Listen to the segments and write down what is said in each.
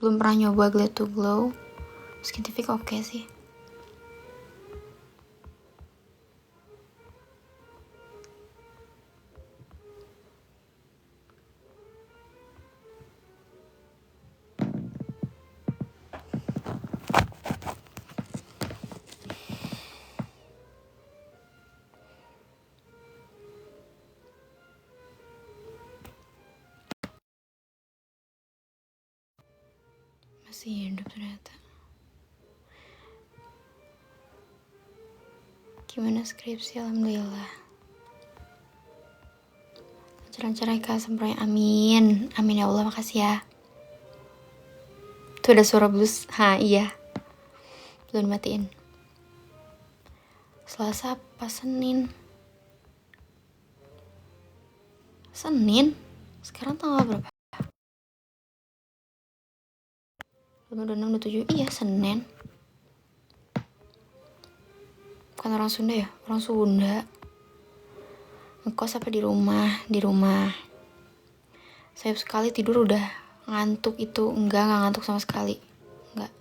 belum pernah nyoba Glad to Glow. Skintific oke sih. Masih hidup ternyata. Gimana skripsi? Alhamdulillah. Lancar-lancar ya Kak, sempurna. Amin. Amin ya Allah, makasih ya. Tuh ada suara blues. Iya. Belum matiin. Selasa apa Senin? Senin? Sekarang tanggal berapa? Udah 6, udah 7. Iya, Senin. Bukan orang Sunda ya? Orang Sunda. Ngekos apa di rumah? Di rumah. Saya sekali tidur udah ngantuk itu. Enggak ngantuk sama sekali. Enggak.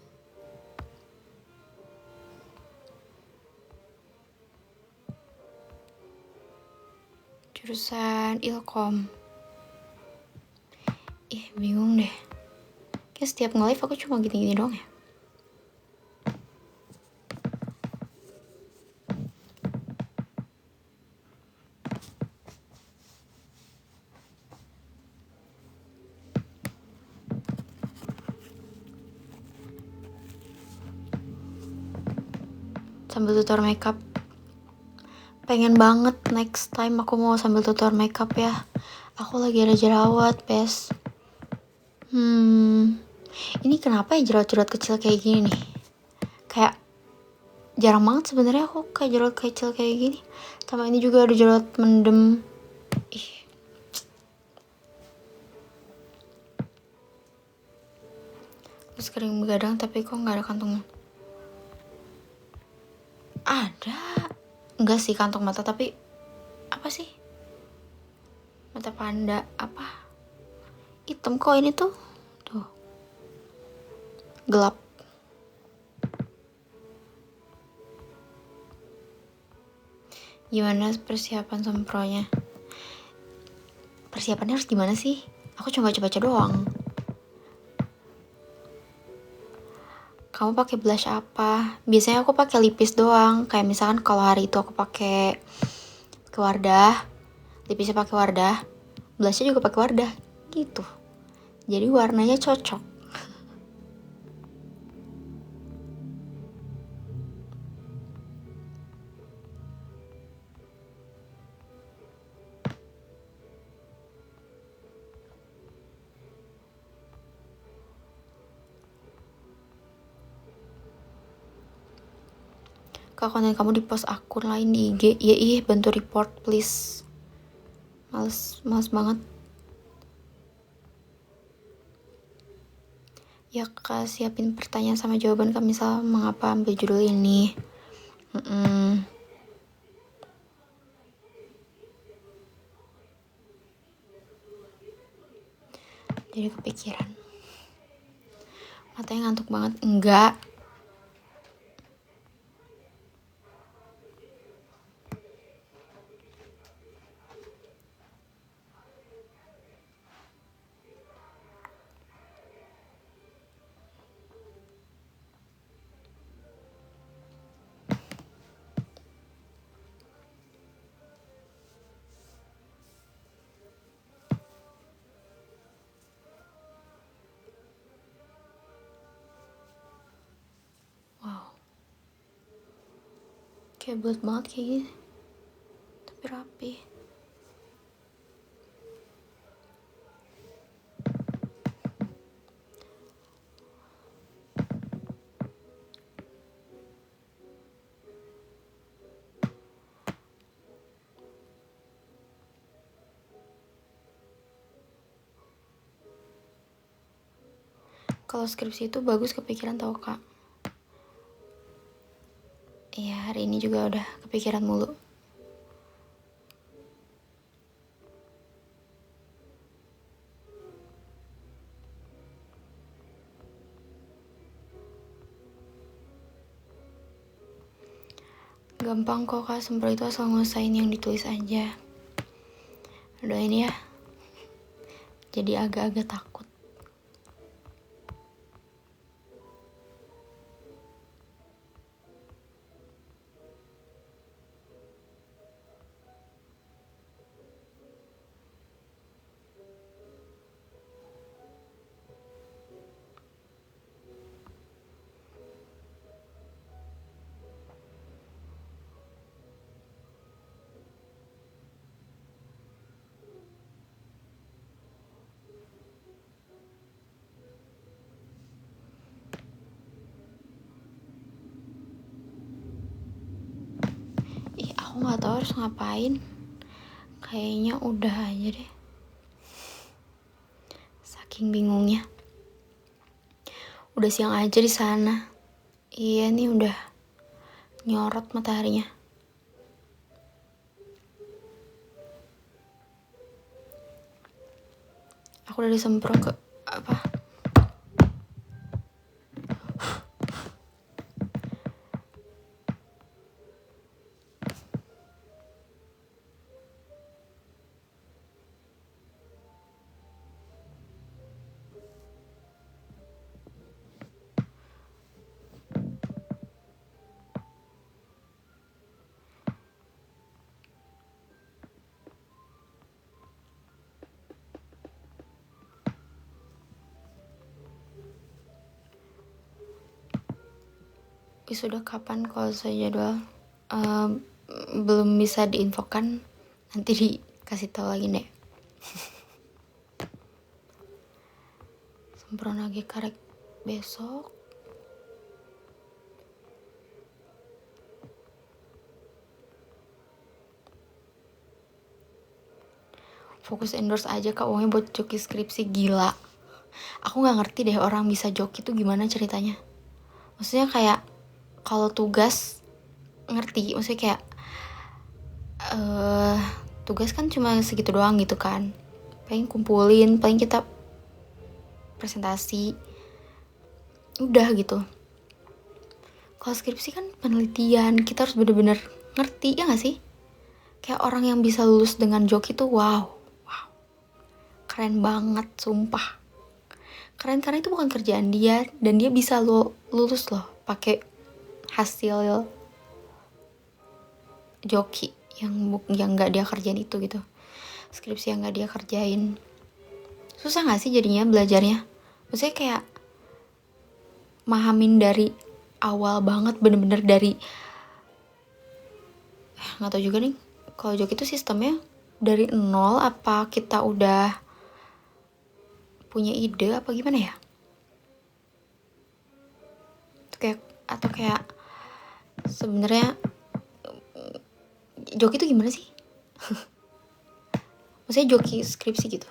Jurusan Ilkom. Bingung deh. Kayak setiap nge-live aku cuma gini-gini doang ya. Sambil tutor makeup. Pengen banget next time aku mau sambil tutor makeup ya. Aku lagi ada jerawat, Pes. Ini kenapa ya jerawat-jerawat kecil kayak gini nih? Kayak jarang banget sebenarnya aku kayak jerawat kecil kayak gini. Sama ini juga ada jerawat mendem. Terus kering begadang tapi kok nggak ada kantong. Ada. Enggak sih kantong mata, tapi apa sih? Mata panda apa? Hitam kok ini tuh. Tuh. Gelap. Gimana persiapan sempronya? Persiapannya harus gimana sih? Aku cuma baca-baca doang. Kamu pakai blush apa? Biasanya aku pakai lipis doang. Kayak misalkan kalau hari itu aku pakai Wardah, lipisnya pakai Wardah, blushnya juga pakai Wardah, gitu. Jadi warnanya cocok. Kak, konten kamu di post akun lain di IG. Ya bantu report please. Males banget. Ya Kak, siapin pertanyaan sama jawaban Kak, misal mengapa ambil judul ini. Jadi kepikiran. Matanya ngantuk banget. Enggak. Kayak bulat banget kayak gini. Tapi rapi. Kalau skripsi itu bagus kepikiran tau Kak. Iya, hari ini juga udah kepikiran mulu. Gampang kok Kak, semprot itu asal ngusahain yang ditulis aja. Doain ya. Jadi agak-agak takut. Aku nggak tahu harus ngapain. Kayaknya udah aja deh. Saking bingungnya. Udah siang aja di sana. Iya nih udah nyorot mataharinya. Aku udah disemprot ke apa? Wisuda kapan kalau saya jadwal belum bisa diinfokan, nanti dikasih tahu lagi deh. Sempurna lagi karek besok. Fokus endorse aja Kak, uangnya buat joki skripsi. Gila, aku nggak ngerti deh orang bisa joki tuh gimana ceritanya. Maksudnya kayak kalau tugas ngerti, maksudnya kayak tugas kan cuma segitu doang gitu kan, paling kumpulin, paling kita presentasi udah gitu. Kalau skripsi kan penelitian, kita harus bener-bener ngerti, ya gak sih? Kayak orang yang bisa lulus dengan joki tuh wow, keren banget, sumpah keren, karena itu bukan kerjaan dia dan dia bisa lulus loh pakai hasil joki yang nggak dia kerjain itu gitu, skripsi yang nggak dia kerjain. Susah nggak sih jadinya belajarnya? Maksudnya kayak mahamin dari awal banget, bener-bener dari nggak tahu juga nih kalau joki itu sistemnya dari nol apa kita udah punya ide apa gimana ya? Atau kayak sebenarnya joki itu gimana sih? Maksudnya joki skripsi gitu,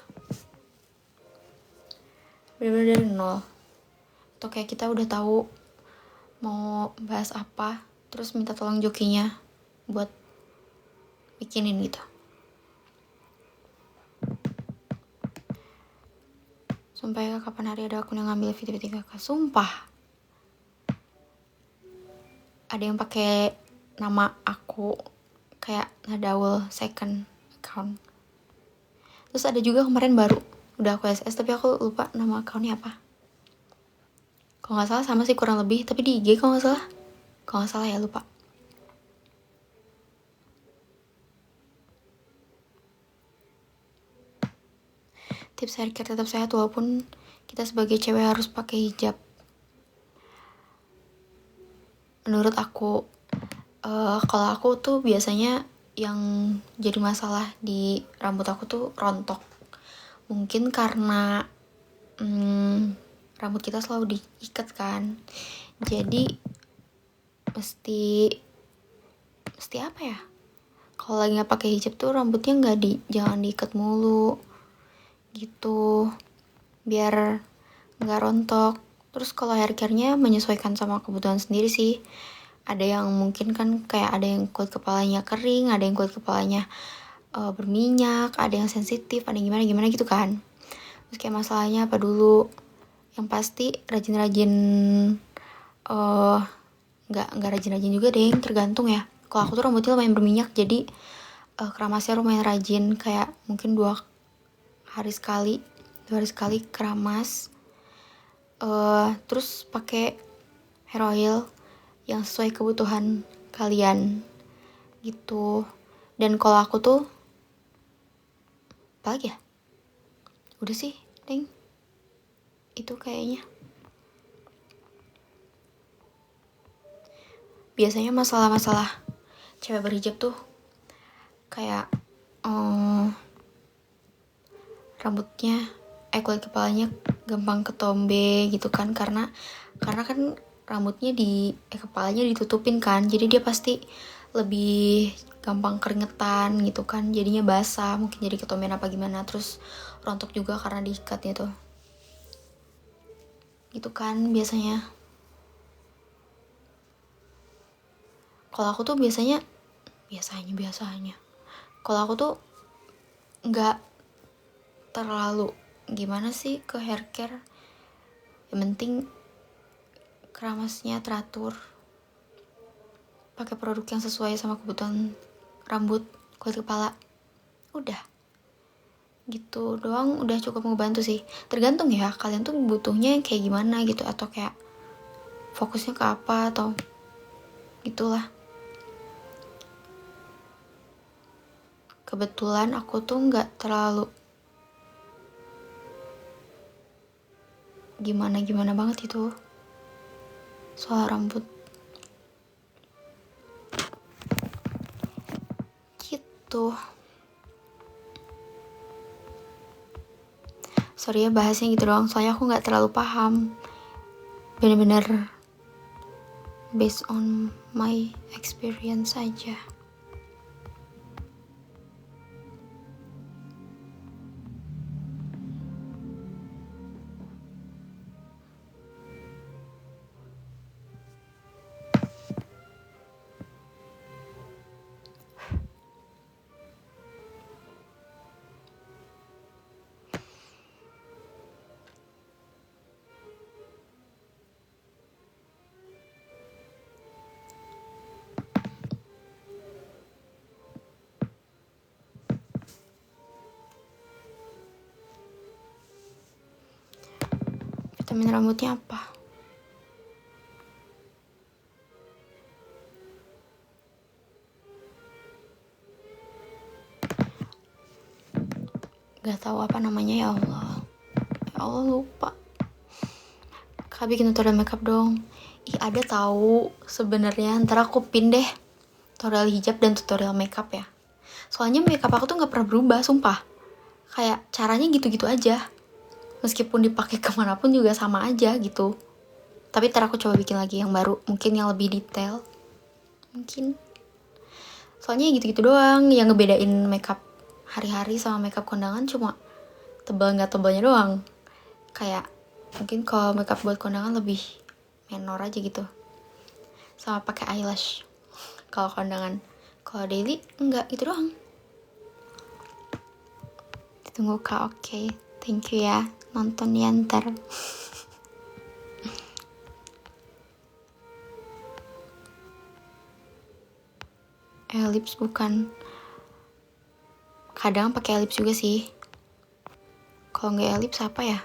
bener-bener dari nol. Atau kayak kita udah tahu mau bahas apa, terus minta tolong jokinya buat bikinin gitu. Sumpah ya, kapan hari ada akun yang ngambil video-video kakak, sumpah. Ada yang pakai nama aku kayak Nadaul second account. Terus ada juga kemarin baru udah aku SS tapi aku lupa nama accountnya apa. Kalau nggak salah sama sih kurang lebih, tapi di IG kalau nggak salah ya, lupa. Tips hair care tetap sehat walaupun kita sebagai cewek harus pakai hijab. Menurut aku, kalau aku tuh biasanya yang jadi masalah di rambut aku tuh rontok. Mungkin karena rambut kita selalu diikat kan, jadi mesti apa ya? Kalau lagi nggak pakai hijab tuh rambutnya jangan diikat mulu gitu, biar nggak rontok. Terus kalau hair care-nya menyesuaikan sama kebutuhan sendiri sih. Ada yang mungkin kan kayak ada yang kulit kepalanya kering, ada yang kulit kepalanya berminyak, ada yang sensitif, ada yang gimana gitu kan. Terus kayak masalahnya apa dulu? Yang pasti rajin-rajin, nggak rajin-rajin juga deh, tergantung ya. Kalau aku tuh rambutnya lumayan berminyak, jadi keramasnya lumayan rajin, kayak mungkin 2 hari sekali keramas. Terus pakai hair oil yang sesuai kebutuhan kalian gitu. Dan kalau aku tuh apa lagi ya, udah sih deng, itu kayaknya. Biasanya masalah-masalah cewek berhijab tuh kayak rambutnya kulit kepalanya gampang ketombe gitu kan, karena kan rambutnya kepalanya ditutupin kan, jadi dia pasti lebih gampang keringetan gitu kan, jadinya basah, mungkin jadi ketombean apa gimana, terus rontok juga karena diikatnya tuh gitu kan biasanya. Kalau aku tuh biasanya kalau aku tuh nggak terlalu gimana sih ke hair care, yang penting keramasnya teratur, pakai produk yang sesuai sama kebutuhan rambut, kulit kepala, udah gitu doang, udah cukup ngebantu sih. Tergantung ya kalian tuh butuhnya kayak gimana gitu, atau kayak fokusnya ke apa, atau gitulah. Kebetulan aku tuh nggak terlalu gimana banget itu soal rambut gitu. Sorry ya bahasnya gitu doang, soalnya aku nggak terlalu paham, bener-bener based on my experience aja. Vitamin rambutnya apa? Gak tahu apa namanya, ya Allah lupa. Kak bikin tutorial makeup dong. Ada tahu sebenarnya, ntar aku pin deh tutorial hijab dan tutorial makeup ya. Soalnya makeup aku tuh nggak pernah berubah, sumpah. Kayak caranya gitu-gitu aja. Meskipun dipakai kemanapun juga sama aja gitu. Tapi ntar aku coba bikin lagi yang baru, mungkin yang lebih detail. Mungkin. Soalnya gitu-gitu doang, yang ngebedain makeup hari-hari sama makeup kondangan cuma tebal nggak tebalnya doang. Kayak mungkin kalau makeup buat kondangan lebih menor aja gitu, sama pakai eyelash kalau kondangan. Kalau daily enggak, gitu doang. Ditunggu Kak. Oke. Thank you ya, nonton ya ntar. Elips bukan, kadang pakai elips juga sih. Kalau nggak elips apa ya,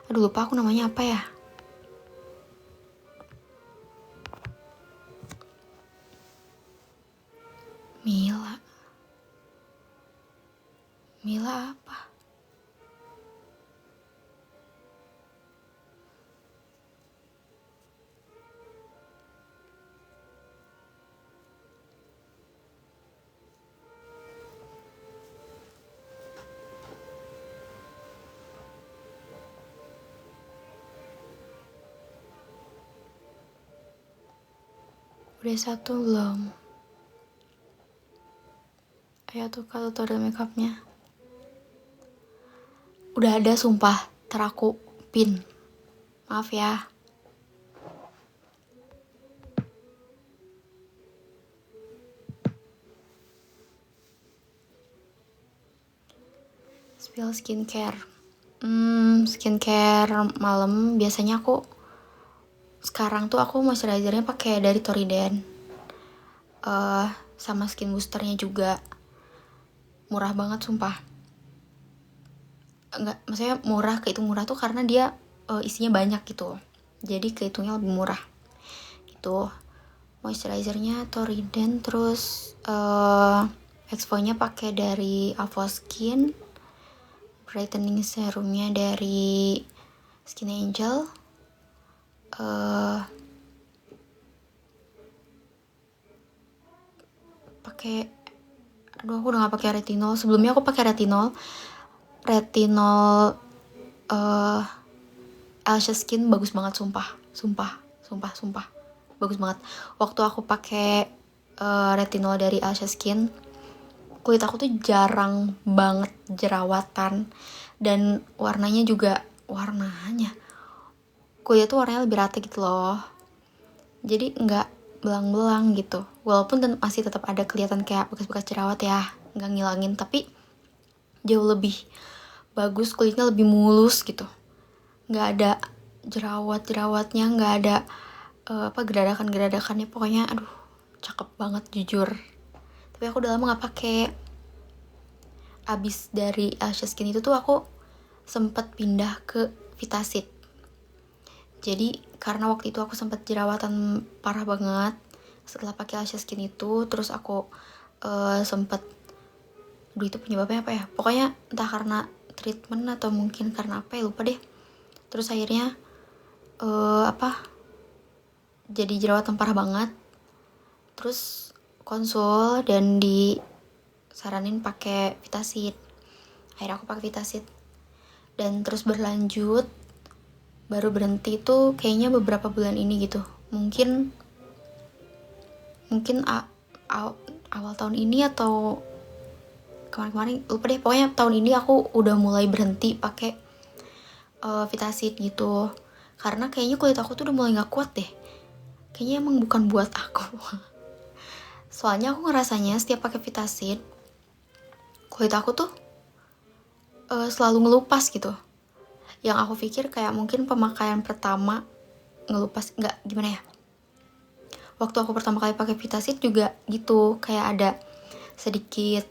aduh lupa aku namanya apa ya. Mila apa? Udah 1 belum? Ayo tuh kalau tutorial makeupnya. Udah ada sumpah, ntar aku pin. Maaf ya. Spill skincare. Skincare malam biasanya aku sekarang tuh aku moisturizernya pakai dari Toriden. sama skin boosternya juga murah banget sumpah. Enggak, maksudnya murah, kehitung murah tuh karena dia isinya banyak gitu, jadi kehitungnya lebih murah gitu. Moisturizernya Toriden, terus exfonya pakai dari Avoskin, brightening serumnya dari Skin Angel, pakai aku udah gak pakai retinol. Sebelumnya aku pakai retinol Alicia Skin bagus banget sumpah bagus banget. Waktu aku pakai retinol dari Alicia Skin, kulit aku tuh jarang banget jerawatan, dan warnanya kulit tuh warnanya lebih rata gitu loh, jadi nggak belang-belang gitu, walaupun masih tetap ada kelihatan kayak bekas-bekas jerawat ya, nggak ngilangin, tapi jauh lebih bagus, kulitnya lebih mulus gitu, nggak ada jerawatnya, nggak ada geradakannya, pokoknya aduh cakep banget jujur. Tapi aku udah lama nggak pakai. Abis dari Alicia Skin itu tuh aku sempet pindah ke Vitasit. Jadi karena waktu itu aku sempet jerawatan parah banget setelah pakai Alicia Skin itu, terus aku sempet, itu penyebabnya apa ya, pokoknya entah karena treatment atau mungkin karena apa ya, lupa deh. Terus akhirnya jadi jerawatan parah banget, terus konsul dan disaranin pakai Vitasit. Akhirnya aku pakai Vitasit dan terus berlanjut. Baru berhenti tuh kayaknya beberapa bulan ini gitu, mungkin awal tahun ini atau kemarin lupa deh, pokoknya tahun ini aku udah mulai berhenti pakai Vitasit gitu, karena kayaknya kulit aku tuh udah mulai nggak kuat deh, kayaknya emang bukan buat aku. Soalnya aku ngerasanya setiap pakai Vitasit kulit aku tuh selalu ngelupas gitu. Yang aku pikir kayak mungkin pemakaian pertama ngelupas, nggak, gimana ya, waktu aku pertama kali pakai Vitasit juga gitu, kayak ada sedikit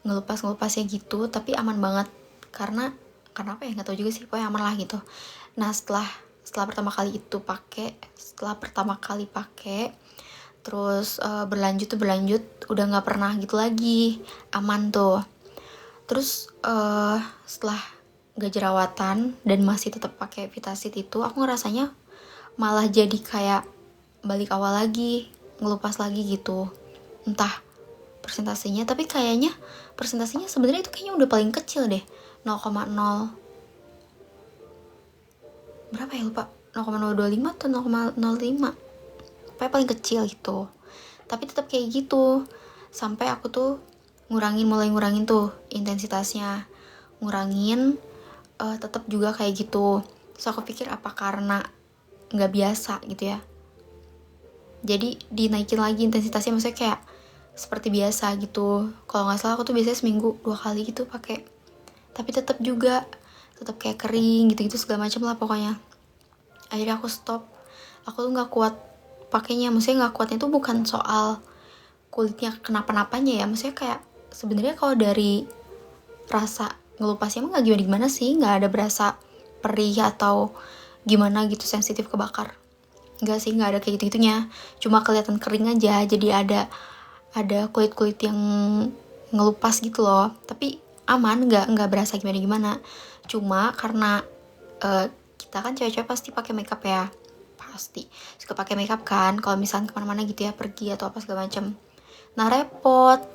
ngelupasnya gitu, tapi aman banget, karena apa ya, nggak tahu juga sih, pokoknya aman lah gitu. Nah setelah pertama kali pakai terus berlanjut udah nggak pernah gitu lagi, aman tuh. Terus setelah gak jerawatan dan masih tetap pakai Vitasit itu, aku ngerasanya malah jadi kayak balik awal lagi, ngelupas lagi gitu. Entah persentasenya, tapi kayaknya persentasenya sebenarnya itu kayaknya udah paling kecil deh, 0,0 berapa ya, lupa, 0,025 atau 0,05, pokoknya paling kecil gitu. Tapi tetap kayak gitu sampai aku tuh mulai ngurangin tuh intensitasnya, tetap juga kayak gitu. Terus aku pikir apa karena nggak biasa gitu ya, jadi dinaikin lagi intensitasnya, maksudnya kayak seperti biasa gitu. Kalau nggak salah aku tuh biasanya seminggu 2 kali gitu pakai, tapi tetap kayak kering gitu segala macam lah pokoknya. Akhirnya aku stop. Aku tuh nggak kuat pakainya, maksudnya nggak kuatnya tuh bukan soal kulitnya kenapa-napanya ya, maksudnya kayak sebenarnya kalau dari rasa ngelupasnya emang nggak gimana sih, nggak ada berasa perih atau gimana gitu, sensitif kebakar, nggak sih, nggak ada kayak gitu-gitunya, cuma kelihatan kering aja, jadi ada kulit yang ngelupas gitu loh, tapi aman, nggak berasa gimana, cuma karena kita kan cewek-cewek pasti pakai makeup ya, pasti suka pakai makeup kan kalau misalnya kemana-mana gitu ya, pergi atau apa segala macam. Nah repot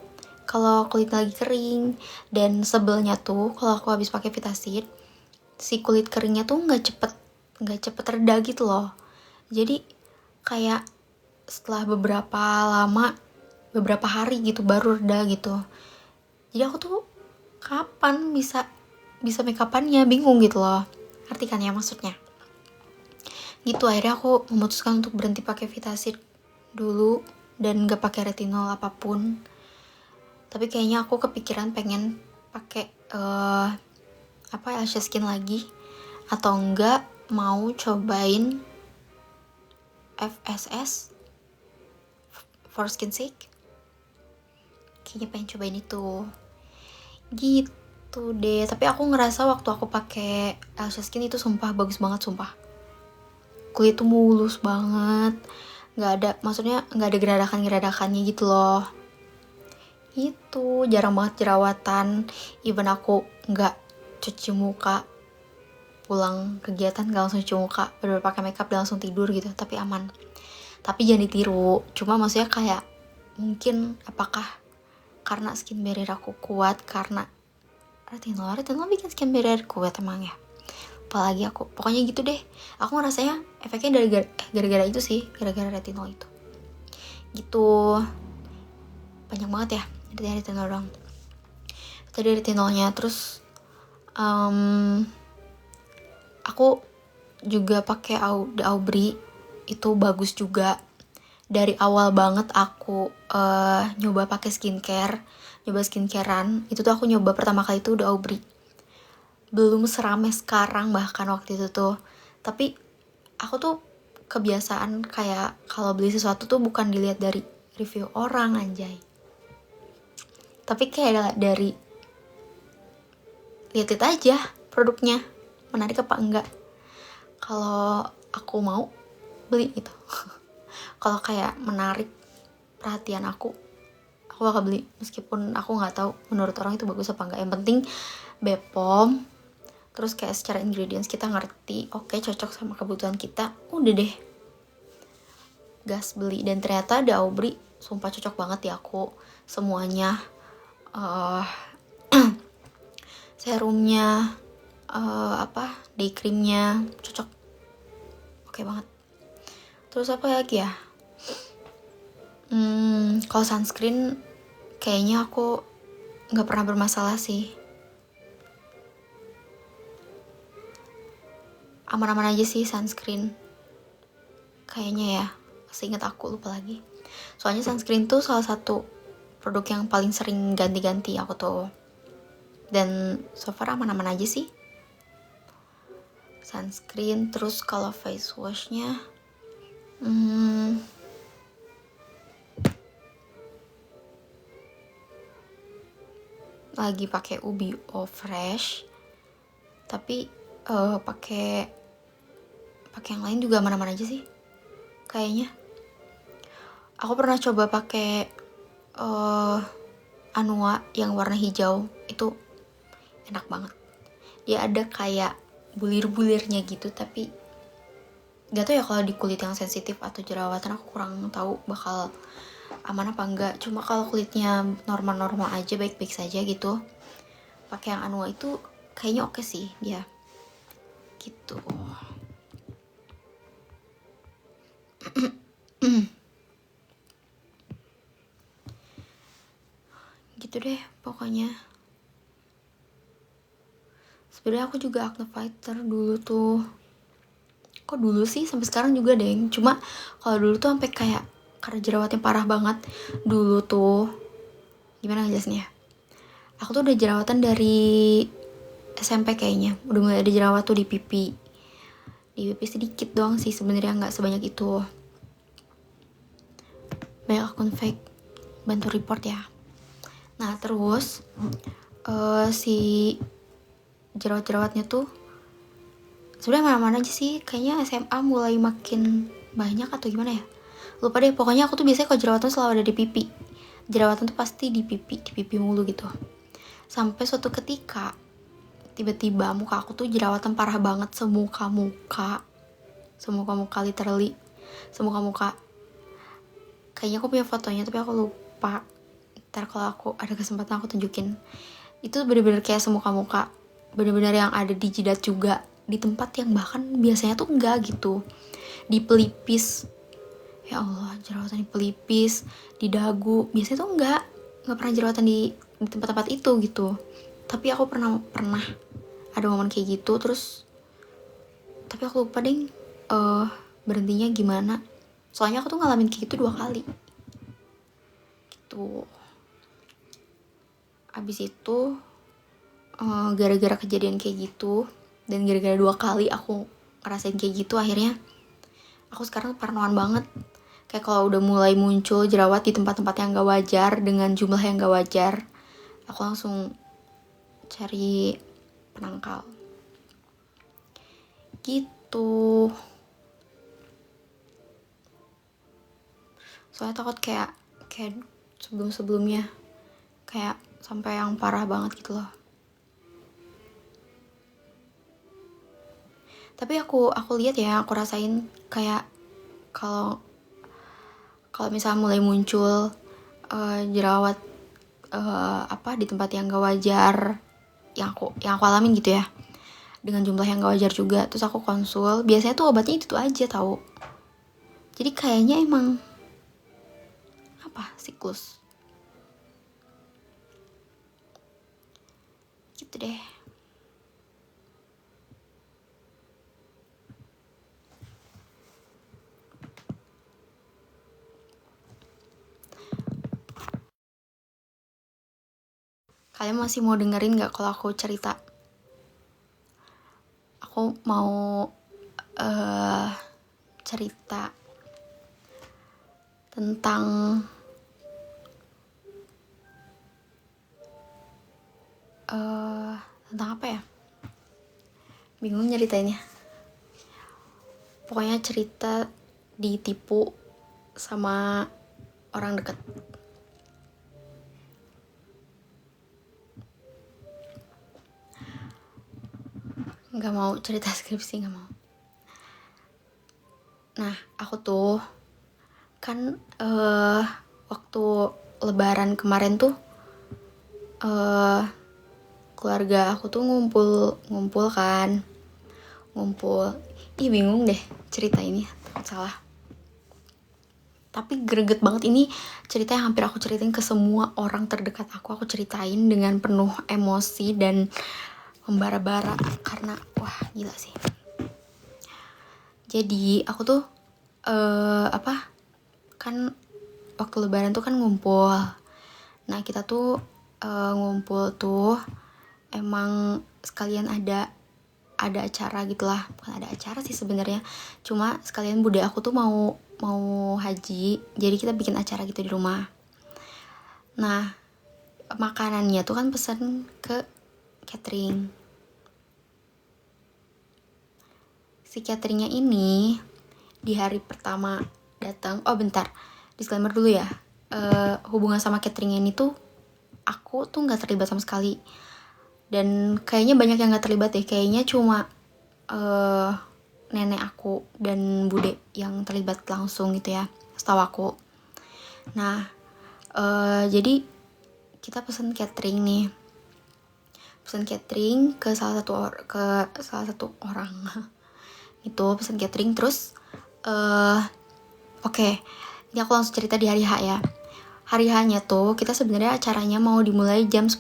kalau kulit lagi kering, dan sebelnya tuh kalau aku habis pakai Vitasit, si kulit keringnya tuh nggak cepet reda gitu loh. Jadi kayak setelah beberapa hari gitu baru reda gitu. Jadi aku tuh kapan bisa make-upannya, bingung gitu loh. Ngerti kan ya maksudnya? Gitu, akhirnya aku memutuskan untuk berhenti pakai Vitasit dulu dan gak pakai retinol apapun. Tapi kayaknya aku kepikiran pengen pakai Alicia Skin lagi, atau enggak mau cobain FSS, For Skin Sake. kayaknya pengen cobain itu gitu deh. Tapi aku ngerasa waktu aku pakai Elsa Skin itu sumpah bagus banget, sumpah. Kulit tuh mulus banget, maksudnya nggak ada geradakannya gitu loh. Itu jarang banget jerawatan. Even aku nggak cuci muka, pulang kegiatan gak langsung cuci muka, bener-bener pakai makeup dan langsung tidur gitu, tapi aman. Tapi jangan ditiru, cuma maksudnya kayak mungkin apakah karena skin barrier aku kuat, karena retinol bikin skin barrier kuat emang ya. Apalagi aku, pokoknya gitu deh. Aku ngerasanya efeknya dari gara-gara itu sih, gara-gara retinol itu. Gitu. Banyak banget ya dari retinol doang. Tadi retinolnya, terus aku juga pakai Aubrey, itu bagus juga. Dari awal banget aku nyoba pakai skincarean, itu tuh aku nyoba pertama kali itu udah Aubrey. Belum serame sekarang bahkan waktu itu tuh. Tapi aku tuh kebiasaan kayak kalau beli sesuatu tuh bukan dilihat dari review orang, anjay. Tapi kayak dari lihat-lihat aja produknya, menarik apa enggak. Kalau aku mau beli gitu. Kalau kayak menarik perhatian aku bakal beli, meskipun aku nggak tahu menurut orang itu bagus apa enggak. Yang penting BPOM, terus kayak secara ingredients kita ngerti, oke, cocok sama kebutuhan kita, udah deh gas beli. Dan ternyata ada Aubrey sumpah cocok banget di aku semuanya. Serumnya, day creamnya cocok, oke banget. Terus apa lagi ya, kalau sunscreen kayaknya aku nggak pernah bermasalah sih, aman-aman aja sih sunscreen kayaknya ya, seingat aku, lupa lagi. Soalnya sunscreen tuh salah satu produk yang paling sering ganti-ganti aku tuh, dan so far aman-aman aja sih sunscreen. Terus kalau face washnya lagi pakai UBO Fresh, tapi pakai yang lain juga aman-aman aja sih kayaknya. Aku pernah coba pakai Anua yang warna hijau, itu enak banget. Dia ada kayak bulir-bulirnya gitu, tapi gak tau ya kalau di kulit yang sensitif atau jerawatan, aku kurang tahu bakal aman apa enggak. Cuma kalau kulitnya normal-normal aja, baik-baik saja gitu, pakai yang Anua itu kayaknya oke sih dia gitu. Gitu deh pokoknya. Sebenarnya aku juga acne fighter dulu tuh. Kok dulu sih, sampai sekarang juga deh. Cuma kalau dulu tuh sampai kayak karena jerawatnya parah banget. Dulu tuh gimana ngejelasinnya? Aku tuh udah jerawatan dari SMP kayaknya. Udah mulai ada jerawat tuh di pipi. Di pipi sedikit doang sih sebenarnya, nggak sebanyak itu. Banyak akun fake, bantu report ya. Nah terus si jerawat-jerawatnya tuh sebenarnya mana-mana aja sih, kayaknya SMA mulai makin banyak atau gimana ya, lupa deh. Pokoknya aku tuh biasanya kalau jerawatan selalu ada di pipi. Jerawatan tuh pasti di pipi mulu gitu. Sampai suatu ketika tiba-tiba muka aku tuh jerawatan parah banget, semuka muka literally semuka muka. Kayaknya aku punya fotonya tapi aku lupa, ntar kalau aku ada kesempatan aku tunjukin. Itu bener-bener kayak semuka muka, bener-bener yang ada di jidat juga, di tempat yang bahkan biasanya tuh enggak gitu, di pelipis. Ya Allah, jerawatan di pelipis, di dagu, biasanya tuh enggak pernah jerawatan di tempat-tempat itu gitu. Tapi aku pernah ada momen kayak gitu. Terus tapi aku lupa deh berhentinya gimana. Soalnya aku tuh ngalamin kayak gitu 2 kali gitu. Abis itu gara-gara kejadian kayak gitu, dan gara-gara 2 kali aku ngerasain kayak gitu, akhirnya aku sekarang parnoan banget. Kayak kalau udah mulai muncul jerawat di tempat-tempat yang gak wajar dengan jumlah yang gak wajar, aku langsung cari penangkal gitu. Soalnya takut kayak sebelum-sebelumnya kayak sampai yang parah banget gitu loh. Tapi aku lihat ya, aku rasain kayak kalau misalnya mulai muncul jerawat di tempat yang gak wajar, yang aku alamin gitu ya, dengan jumlah yang gak wajar juga, terus aku konsul, biasanya tuh obatnya itu aja tahu. Jadi kayaknya emang siklus gitu deh. Kalian masih mau dengerin gak kalau aku cerita? Aku mau cerita tentang apa ya? Bingung nyeritainnya. Pokoknya cerita ditipu sama orang dekat. Gak mau cerita skripsi, gak mau. Nah, aku tuh kan waktu lebaran kemarin tuh keluarga aku tuh ngumpul kan. Bingung deh cerita ini, takut salah. Tapi greget banget, ini cerita yang hampir aku ceritain ke semua orang terdekat aku ceritain dengan penuh emosi dan membara-bara karena wah gila sih. Jadi aku tuh kan waktu lebaran tuh kan ngumpul. Nah kita tuh ngumpul tuh emang sekalian ada acara gitulah, bukan ada acara sih sebenarnya, cuma sekalian bude aku tuh mau haji, jadi kita bikin acara gitu di rumah. Nah makanannya tuh kan pesan ke catering. Si cateringnya ini di hari pertama datang, disclaimer dulu ya, hubungan sama cateringnya ini tuh aku tuh nggak terlibat sama sekali, dan kayaknya banyak yang nggak terlibat deh, kayaknya cuma nenek aku dan bude yang terlibat langsung gitu ya, setahu aku. Nah jadi kita pesan catering ke salah satu orang itu, pesan catering. Terus ini aku langsung cerita di hari H ya. Hari H-nya tuh kita sebenarnya acaranya mau dimulai jam 10,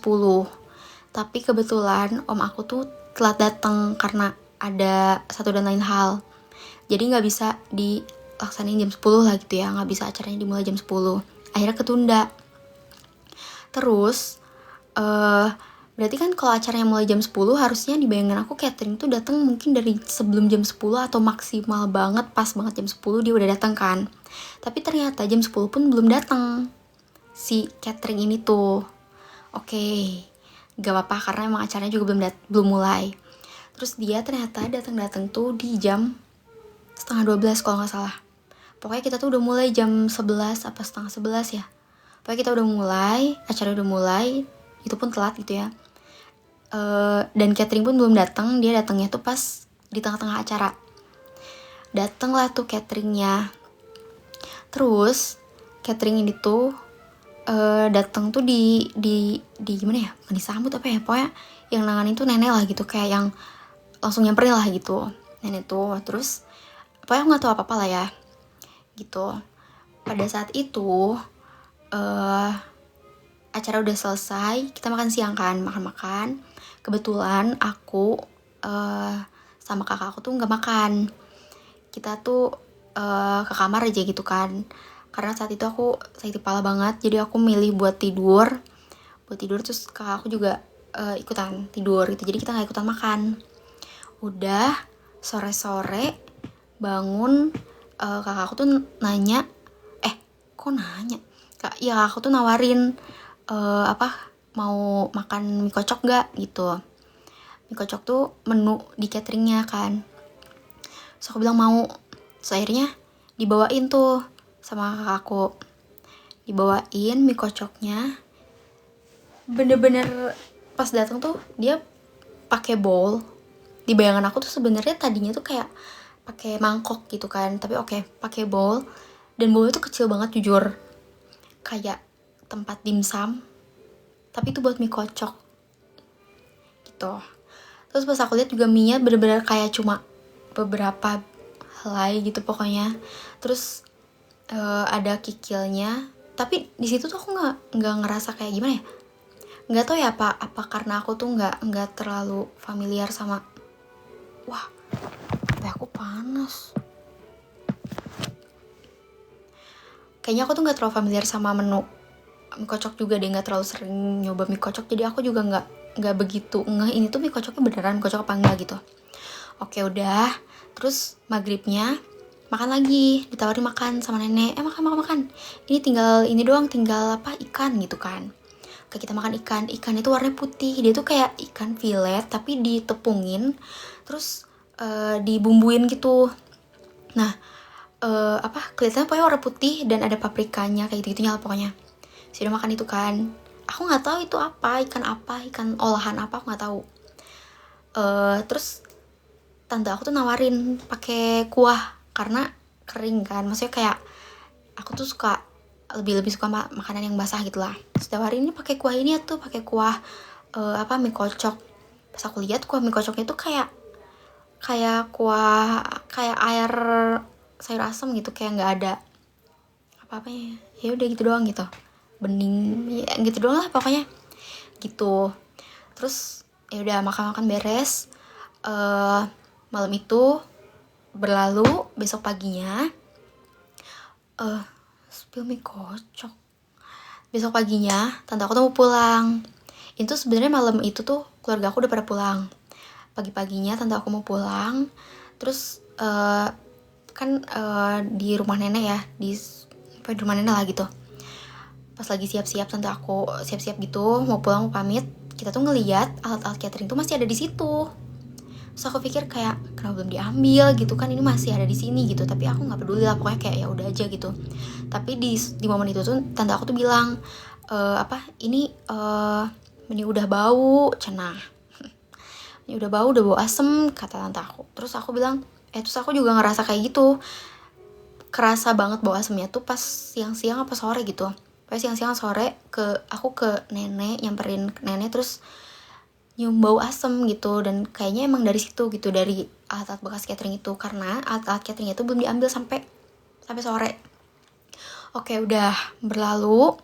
tapi kebetulan om aku tuh telat datang karena ada satu dan lain hal, jadi nggak bisa dilaksanain jam 10 lah gitu ya, nggak bisa acaranya dimulai jam 10, akhirnya ketunda. Terus berarti kan kalau acaranya mulai jam 10, harusnya di bayangan aku catering tuh datang mungkin dari sebelum jam 10 atau maksimal banget pas banget jam 10 dia udah datang kan. Tapi ternyata jam 10 pun belum datang si catering ini tuh. Oke, gak apa-apa karena emang acaranya juga belum mulai. Terus dia ternyata datang tuh di jam 11:30 kalau gak salah. Pokoknya kita tuh udah mulai jam 11 apa setengah 11 ya. Pokoknya kita udah mulai, acara udah mulai, itu pun telat gitu ya. Dan catering pun belum datang, dia datangnya tuh pas di tengah-tengah acara. Datanglah tuh cateringnya. Terus catering ini tuh datang tuh di gimana ya? Bukan disambut apa ya? Pokoknya yang nanganin tuh nenek lah gitu, kayak yang langsung nyamperin lah gitu. Nenek tuh, terus pokoknya aku nggak tahu apa-apa lah ya, gitu. Pada saat itu acara udah selesai, kita makan siang kan, makan. Kebetulan aku sama kakak aku tuh nggak makan. Kita tuh ke kamar aja gitu kan, karena saat itu aku sakit kepala banget, jadi aku milih buat tidur. Terus kakak aku juga ikutan tidur gitu, jadi kita nggak ikutan makan. Udah sore-sore bangun, kakak aku tuh nanya Kok nanya? Ya aku tuh nawarin mau makan mie kocok gak gitu. Mie kocok tuh menu di cateringnya kan. Terus aku bilang mau. Terus akhirnya dibawain tuh sama kakakku. Dibawain mie kocoknya. Bener-bener pas datang tuh dia pakai bowl. Di bayangan aku tuh sebenarnya tadinya tuh kayak pakai mangkok gitu kan, tapi oke, pakai bowl. Dan bowlnya tuh kecil banget jujur, kayak tempat dimsum, tapi itu buat mie kocok gitu. Terus pas aku lihat juga mie-nya bener-bener kayak cuma beberapa helai gitu pokoknya. Terus ada kikilnya, tapi di situ tuh aku nggak ngerasa kayak gimana ya, nggak tahu ya apa karena aku tuh nggak terlalu familiar sama. Wah, HP aku panas. Kayaknya aku tuh nggak terlalu familiar sama menu mie kocok juga deh, nggak terlalu sering nyoba mie kocok, jadi aku juga nggak begitu ngeh ini tuh mie kocoknya beneran mie kocok apa enggak gitu. Oke udah, terus maghribnya makan lagi, ditawarin makan sama nenek. Makan. Ini tinggal ikan gitu kan. Oke, kita makan ikan itu warnanya putih, dia tuh kayak ikan filet tapi ditepungin terus dibumbuin gitu. Nah kelihatannya pokoknya warna putih dan ada paprikanya kayak gitu-gitunya lah pokoknya. Sudah makan itu kan, aku nggak tahu itu ikan olahan apa, aku nggak tahu. Terus tante aku tuh nawarin pakai kuah karena kering kan, maksudnya kayak aku tuh suka lebih suka makanan yang basah gitu lah. Terus tawarin ini pakai kuah ini tuh, pakai kuah mie kocok. Pas aku lihat kuah mie kocoknya tuh kayak kuah kayak air sayur asem gitu, kayak nggak ada apa-apanya. Ya udah gitu doang gitu, bening ya gitu doang lah pokoknya gitu. Terus ya udah makan beres. Malam itu berlalu, besok paginya spill mie kocok. Besok paginya tante aku tuh mau pulang. Itu sebenarnya malam itu tuh keluarga aku udah pada pulang. Pagi-paginya tante aku mau pulang. Terus kan di rumah nenek ya, di rumah nenek lah gitu. Pas lagi siap-siap, tante aku siap-siap gitu mau pulang, mau pamit, kita tuh ngeliat alat-alat catering tuh masih ada di situ. Terus aku pikir kayak kenapa belum diambil gitu kan, ini masih ada di sini gitu. Tapi aku nggak peduli lah, pokoknya kayak ya udah aja gitu. Tapi di momen itu tuh tante aku tuh bilang ini udah bau cenah. Ini udah bau asem, kata tante aku. Terus aku bilang terus aku juga ngerasa kayak gitu, kerasa banget bau asemnya tuh pas siang-siang apa sore gitu. Pas siang-siang sore aku ke nenek, nyamperin nenek, terus nyium bau asem gitu. Dan kayaknya emang dari situ gitu, dari alat-alat bekas catering itu, karena alat-alat catering itu belum diambil sampai sore. Oke, udah berlalu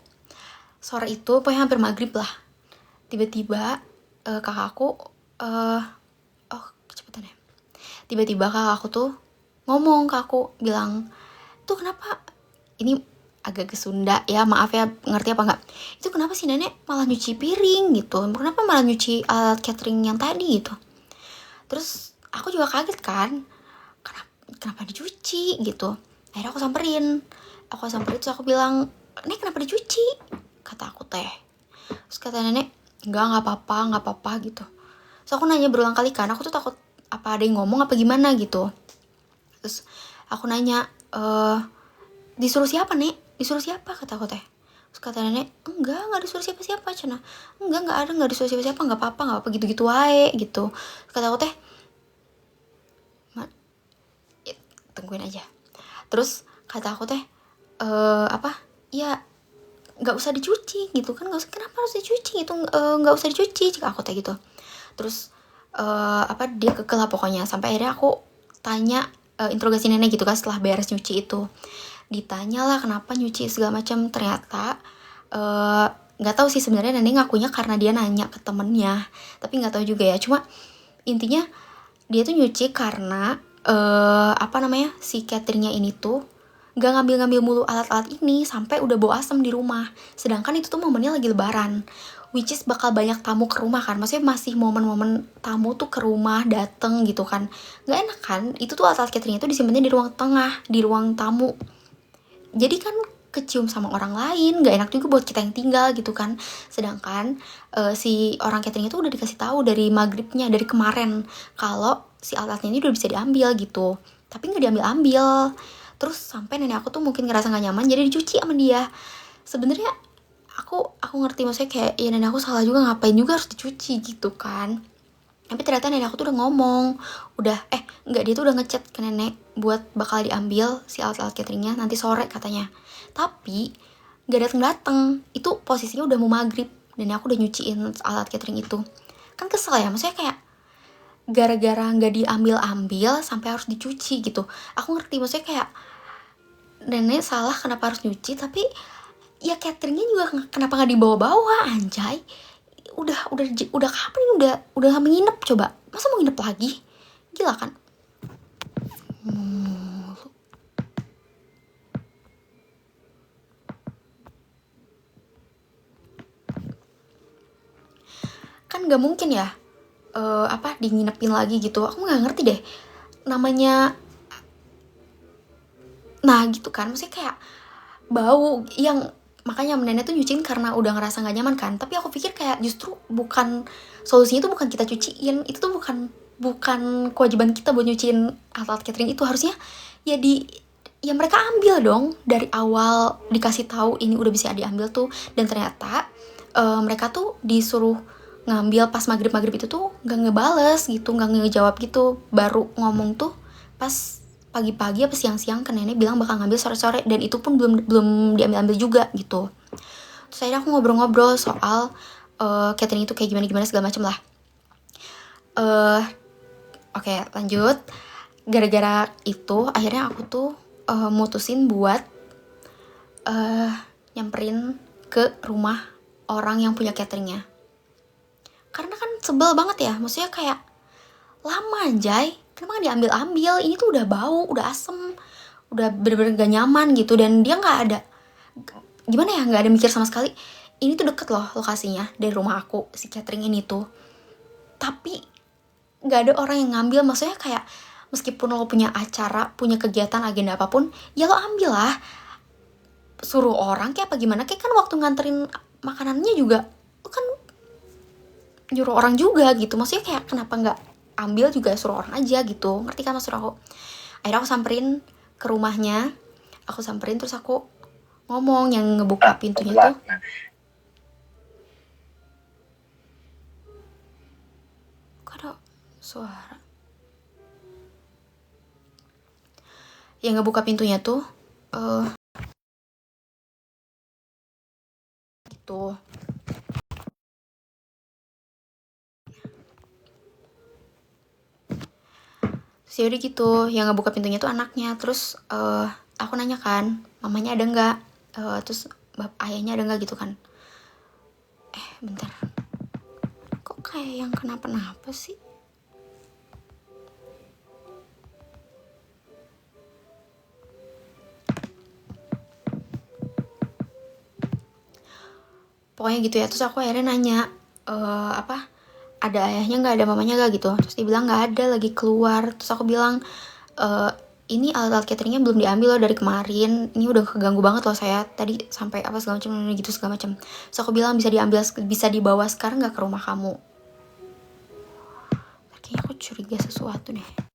sore itu, pokoknya hampir maghrib lah, tiba-tiba kakakku cepetan ya. Tiba-tiba kakakku tuh ngomong ke aku, bilang, tuh kenapa, ini agak ke Sunda ya, maaf ya, ngerti apa enggak, itu kenapa sih nenek malah nyuci piring gitu, kenapa malah nyuci alat catering yang tadi gitu. Terus aku juga kaget kan, kenapa dicuci gitu. Akhirnya aku samperin terus aku bilang, nek kenapa dicuci, kata aku teh. Terus kata nenek, nggak apa-apa gitu. Terus aku nanya berulang kali kan, aku tuh takut apa ada yang ngomong apa gimana gitu. Terus aku nanya, disuruh siapa nek, kata aku teh. Terus kata nenek, enggak disuruh siapa-siapa cina. Enggak disuruh siapa-siapa, nggak apa-apa gitu-gitu wae gitu. Terus kata aku teh, tungguin aja. Terus kata aku teh, ya nggak usah dicuci gitu kan, nggak usah, kenapa harus dicuci gitu, nggak usah dicuci, jika aku teh gitu. Terus dia kekeh lah pokoknya, sampai akhirnya aku tanya, interogasi nenek gitu kan setelah beres nyuci itu. Ditanya lah kenapa nyuci segala macam. Ternyata nggak tahu sih sebenarnya, nenek ngakunya karena dia nanya ke temennya, tapi nggak tahu juga ya. Cuma intinya dia tuh nyuci karena si cateringnya ini tuh nggak ngambil mulu alat-alat ini sampai udah bau asem di rumah. Sedangkan itu tuh momennya lagi lebaran, which is bakal banyak tamu ke rumah kan, maksudnya masih momen-momen tamu tuh ke rumah dateng gitu kan, nggak enak kan. Itu tuh alat-alat cateringnya tuh disimpannya di ruang tengah, di ruang tamu. Jadi kan kecium sama orang lain, nggak enak juga buat kita yang tinggal gitu kan. Sedangkan si orang catering itu udah dikasih tahu dari maghribnya, dari kemarin, kalau si alat-alatnya ini udah bisa diambil gitu, tapi nggak diambil-ambil. Terus sampai nenek aku tuh mungkin ngerasa nggak nyaman, jadi dicuci sama dia. Sebenarnya aku ngerti, maksudnya kayak ya nenek aku salah juga, ngapain juga harus dicuci gitu kan. Tapi ternyata nenek aku tuh udah ngomong, dia tuh udah ngechat ke nenek buat bakal diambil si alat-alat cateringnya nanti sore katanya. Tapi nggak dateng, itu posisinya udah mau maghrib, nenek aku udah nyuciin alat catering itu. Kan kesel ya, maksudnya kayak gara-gara nggak diambil-ambil sampai harus dicuci gitu. Aku ngerti, maksudnya kayak nenek salah kenapa harus nyuci, tapi ya cateringnya juga kenapa nggak dibawa-bawa, anjay. Udah kapan ini, udah menginap, coba masa mau nginep lagi, gila kan. Kan nggak mungkin ya dinginepin lagi gitu. Aku nggak ngerti deh namanya. Nah gitu kan, maksudnya kayak bau yang makanya nenek tuh nyuciin karena udah ngerasa nggak nyaman kan. Tapi aku pikir kayak justru bukan solusinya tuh, bukan kita cuciin itu tuh, bukan kewajiban kita buat nyuciin alat catering itu. Harusnya ya mereka ambil dong dari awal, dikasih tahu ini udah bisa diambil tuh. Dan ternyata mereka tuh disuruh ngambil pas maghrib itu tuh nggak ngebales gitu, nggak ngejawab gitu, baru ngomong tuh pas pagi-pagi apa siang-siang ke nenek bilang bakal ngambil sore-sore, dan itu pun belum diambil juga gitu. Terus akhirnya aku ngobrol-ngobrol soal catering itu kayak gimana segala macem lah. Oke, lanjut. Gara-gara itu akhirnya aku tuh mutusin buat nyamperin ke rumah orang yang punya cateringnya. Karena kan sebel banget ya, maksudnya kayak lama anjay, kenapa gak diambil-ambil, ini tuh udah bau, udah asem, udah bener-bener gak nyaman gitu. Dan dia gak ada, gimana ya, gak ada mikir sama sekali. Ini tuh deket loh lokasinya dari rumah aku, si catering ini tuh, tapi gak ada orang yang ngambil. Maksudnya kayak meskipun lo punya acara, punya kegiatan, agenda apapun, ya lo ambil lah. Suruh orang kayak apa gimana, kayak kan waktu nganterin makanannya juga lo kan nyuruh orang juga gitu. Maksudnya kayak kenapa nggak ambil juga, suruh orang aja gitu, ngerti kan maksud aku. Akhirnya aku samperin ke rumahnya, terus aku ngomong, yang ngebuka pintunya tuh kok ada suara. Yang ngebuka pintunya tuh gitu. Terus yaudah gitu, yang ngebuka pintunya tuh anaknya. Terus aku nanya kan, mamanya ada nggak, terus ayahnya ada nggak gitu kan. Bentar, kok kayak yang kenapa-napa sih. Pokoknya gitu ya. Terus aku akhirnya nanya, ada ayahnya nggak, ada mamanya nggak gitu. Terus dia bilang nggak ada, lagi keluar. Terus aku bilang, ini alat-alat cateringnya belum diambil loh dari kemarin, ini udah keganggu banget loh saya tadi sampai apa segala macam gitu segala macam. Terus aku bilang bisa dibawa sekarang nggak ke rumah kamu. Kayaknya aku curiga sesuatu deh.